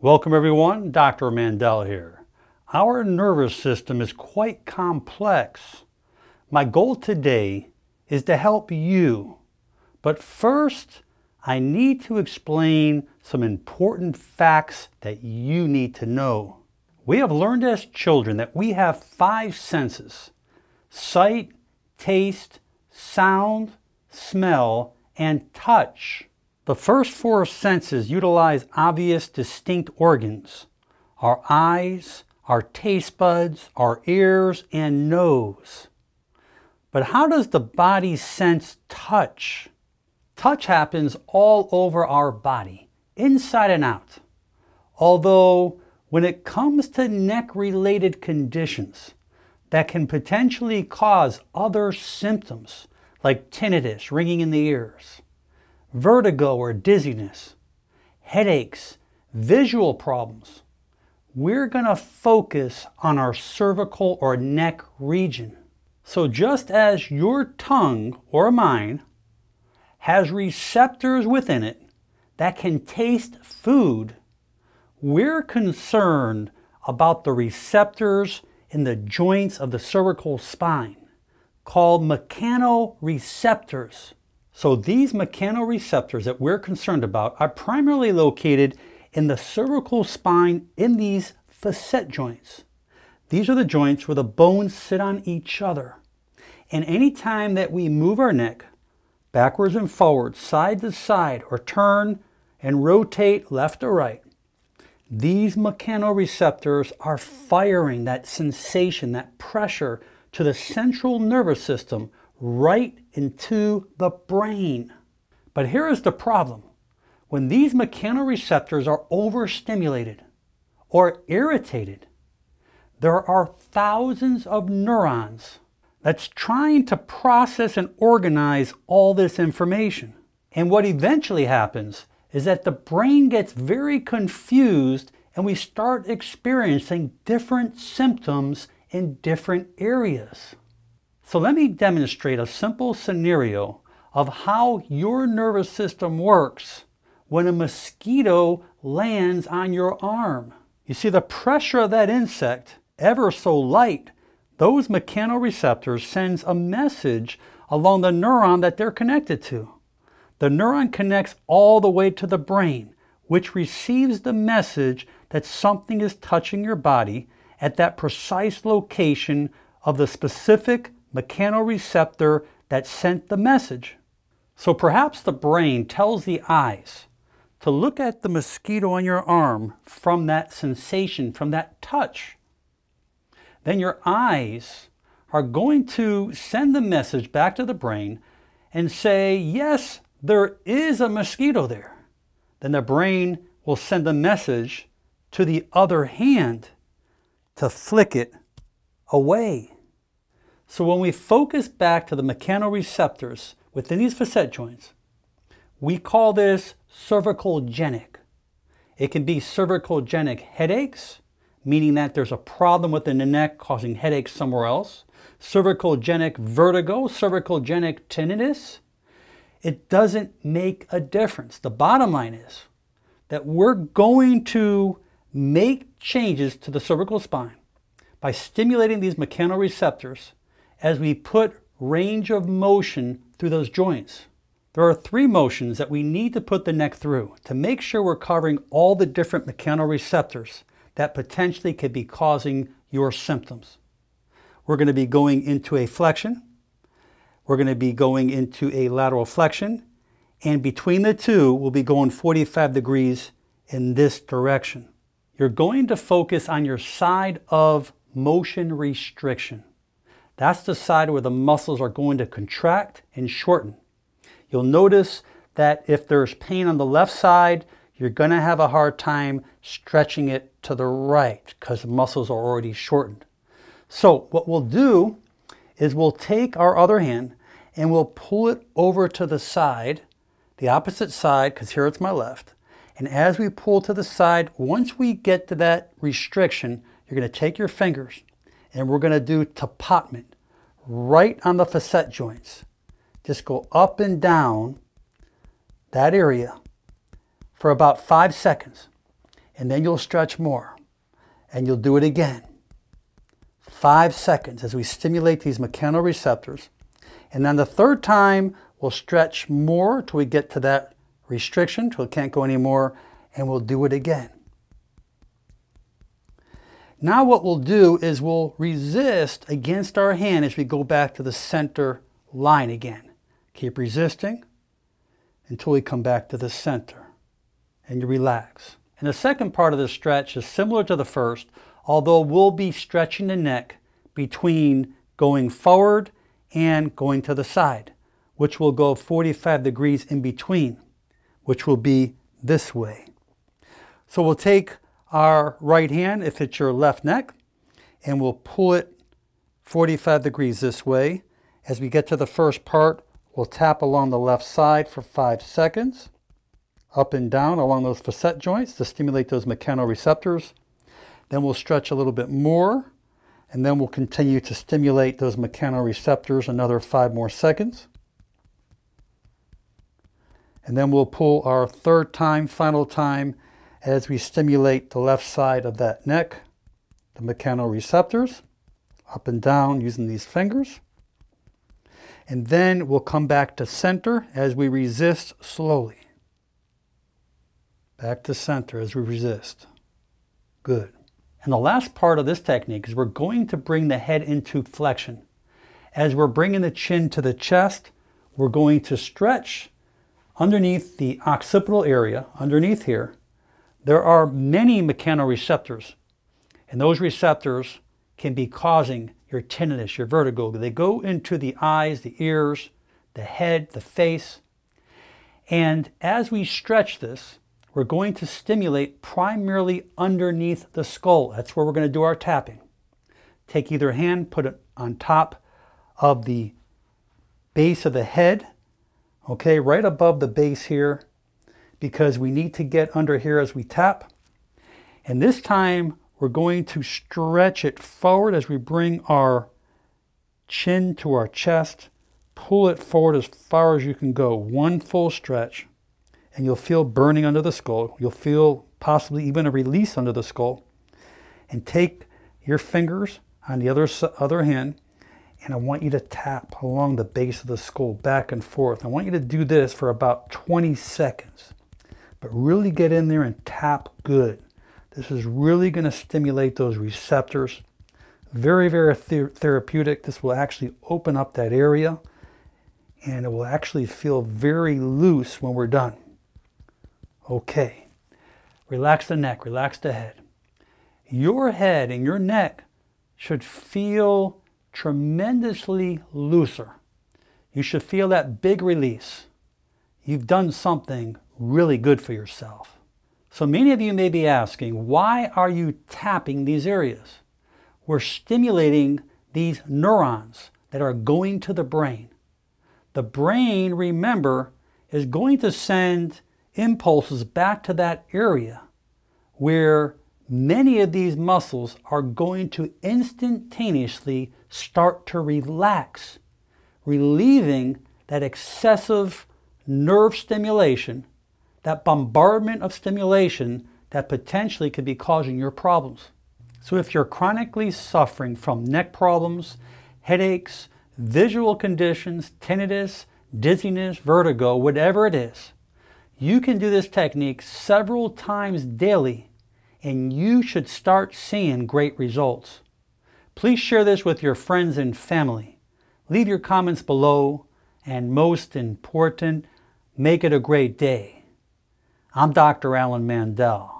Welcome everyone, Dr. Mandell here. Our nervous system is quite complex. My goal today is to help you, but first I need to explain some important facts that you need to know. We have learned as children that we have 5 senses: sight, taste, sound, smell, and touch. The first 4 senses utilize obvious, distinct organs: our eyes, our taste buds, our ears, and nose. But how does the body sense touch? Touch happens all over our body, inside and out. Although, when it comes to neck-related conditions that can potentially cause other symptoms like tinnitus, ringing in the ears, vertigo or dizziness, headaches, visual problems, we're going to focus on our cervical or neck region. So just as your tongue or mine has receptors within it that can taste food, we're concerned about the receptors in the joints of the cervical spine, called mechanoreceptors. So these mechanoreceptors that we're concerned about are primarily located in the cervical spine in these facet joints. These are the joints where the bones sit on each other. And anytime that we move our neck backwards and forwards, side to side, or turn and rotate left or right, these mechanoreceptors are firing that sensation, that pressure to the central nervous system right into the brain. But here is the problem. When these mechanoreceptors are overstimulated or irritated, there are thousands of neurons that's trying to process and organize all this information. And what eventually happens is that the brain gets very confused and we start experiencing different symptoms in different areas. So let me demonstrate a simple scenario of how your nervous system works when a mosquito lands on your arm. You see, the pressure of that insect, ever so light, those mechanoreceptors sends a message along the neuron that they're connected to. The neuron connects all the way to the brain, which receives the message that something is touching your body at that precise location of the specific mechanoreceptor that sent the message. So perhaps the brain tells the eyes to look at the mosquito on your arm from that sensation, from that touch. Then your eyes are going to send the message back to the brain and say, yes, there is a mosquito there. Then the brain will send a message to the other hand to flick it away. So when we focus back to the mechanoreceptors within these facet joints, we call this CERVICOGENIC. It can be cervicogenic headaches, meaning that there's a problem within the neck causing headaches somewhere else. Cervicogenic vertigo, cervicogenic tinnitus. It doesn't make a difference. The bottom line is that we're going to make changes to the cervical spine by stimulating these mechanoreceptors as we put range of motion through those joints. There are 3 motions that we need to put the neck through to make sure we're covering all the different mechanoreceptors that potentially could be causing your symptoms. We're going to be going into a flexion. We're going to be going into a lateral flexion. And between the two, we'll be going 45 degrees in this direction. You're going to focus on your side of motion restriction. That's the side where the muscles are going to contract and shorten. You'll notice that if there's pain on the left side, you're going to have a hard time stretching it to the right because the muscles are already shortened. So what we'll do is we'll take our other hand and we'll pull it over to the side, the opposite side, because here it's my left. And as we pull to the side, once we get to that restriction, you're going to take your fingers and we're going to do tapotment right on the facet joints. Just go up and down that area for about 5 seconds. and then you'll stretch more, and you'll do it again. 5 seconds as we stimulate these mechanoreceptors. And then the third time, we'll stretch more till we get to that restriction, till it can't go anymore, and we'll do it again. Now what we'll do is we'll resist against our hand as we go back to the center line again. Keep resisting until we come back to the center, and you relax. And the second part of the stretch is similar to the first, although we'll be stretching the neck between going forward and going to the side, which will go 45 degrees in between, which will be this way. So we'll take our right hand, if it's your left neck, and we'll pull it 45 degrees this way. As we get to the first part, we'll tap along the left side for 5 seconds, up and down along those facet joints to stimulate those mechanoreceptors. Then we'll stretch a little bit more, and then we'll continue to stimulate those mechanoreceptors another 5 more seconds. And then we'll pull our third time, final time, as we stimulate the left side of that neck, the mechanoreceptors, up and down using these fingers. And then we'll come back to center as we resist slowly. Back to center as we resist. Good. And the last part of this technique is we're going to bring the head into flexion. As we're bringing the chin to the chest, we're going to stretch underneath the occipital area, underneath here. There are many mechanoreceptors, and those receptors can be causing your tinnitus, your vertigo. They go into the eyes, the ears, the head, the face. And as we stretch this, we're going to stimulate primarily underneath the skull. That's where we're going to do our tapping. Take either hand, put it on top of the base of the head, okay, right above the base here, because we need to get under here as we tap. And this time, we're going to stretch it forward as we bring our chin to our chest. Pull it forward as far as you can go. One full stretch. And you'll feel burning under the skull. You'll feel possibly even a release under the skull. And take your fingers on the other hand, and I want you to tap along the base of the skull back and forth. I want you to do this for about 20 seconds. But really get in there and tap good. This is really going to stimulate those receptors. Very, very therapeutic. This will actually open up that area, and it will actually feel very loose when we're done. Okay. Relax the neck, relax the head. Your head and your neck should feel tremendously looser. You should feel that big release. You've done something really good for yourself. So many of you may be asking, why are you tapping these areas? We're stimulating these neurons that are going to the brain. The brain, remember, is going to send impulses back to that area where many of these muscles are going to instantaneously start to relax, relieving that excessive nerve stimulation, that bombardment of stimulation that potentially could be causing your problems. So if you're chronically suffering from neck problems, headaches, visual conditions, tinnitus, dizziness, vertigo, whatever it is, you can do this technique several times daily, and you should start seeing great results. Please share this with your friends and family. Leave your comments below, and most important, make it a great day. I'm Dr. Alan Mandell.